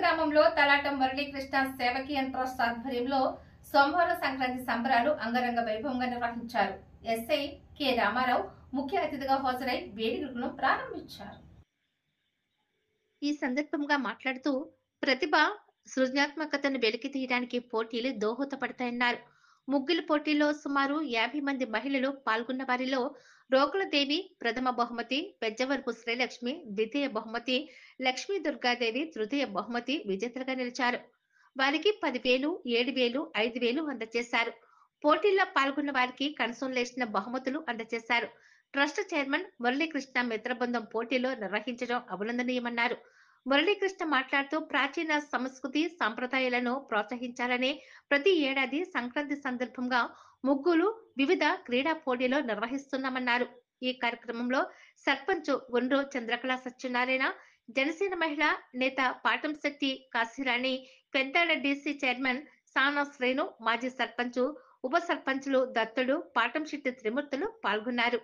గ్రామంలో తలాటం మురళీకృష్ణ సేవకీయ ట్రస్ట్ ఆధ్వర్యంలో సోమవారం సంక్రాంతి సంబరాలు అంగరంగ వైభవంగా నిర్వహించారు. ఎస్ఐ కె రామారావు ముఖ్య అతిథిగా హాజరై వేడుకలను ప్రారంభించారు. ఈ సందర్భంగా మాట్లాడుతూ ప్రతిభ సృజనాత్మకతను వెలికి తీయడానికి పోటీలు దోహదపడతాయన్నారు. ముగ్గుల పోటీల్లో సుమారు 50 మంది మహిళలు పాల్గొన్న వారిలో రోకులదేవి ప్రథమ బహుమతి, పెద్దవరపు శ్రీలక్ష్మి ద్వితీయ బహుమతి, లక్ష్మీ దుర్గాదేవి తృతీయ బహుమతి విజేతలుగా నిలిచారు. వారికి 10,000, 7,000, 5,000 అందజేశారు. పోటీల్లో పాల్గొన్న వారికి కన్సోలేషన్ బహుమతులు అందజేశారు. ట్రస్ట్ చైర్మన్ మురళీకృష్ణ మిత్రబృందం పోటీలో నిర్వహించడం అభినందనీయమన్నారు. మురళీకృష్ణ మాట్లాడుతూ ప్రాచీన సంస్కృతి సంప్రదాయాలను ప్రోత్సహించాలని ప్రతి ఏడాది సంక్రాంతి సందర్భంగా ముగ్గులు వివిధ క్రీడా పోటీలు నిర్వహిస్తున్నామన్నారు. ఈ కార్యక్రమంలో సర్పంచ్ ఒండ్రు చంద్రకళ సత్యనారాయణ, జనసేన మహిళా నేత పాటంశెట్టి కాశీరాణి, పెద్దాడ డీసీ చైర్మన్ సానా శ్రేణు, మాజీ సర్పంచ్, ఉప సర్పంచ్లు దత్తుడు, పాటంశెట్టి త్రిమూర్తులు పాల్గొన్నారు.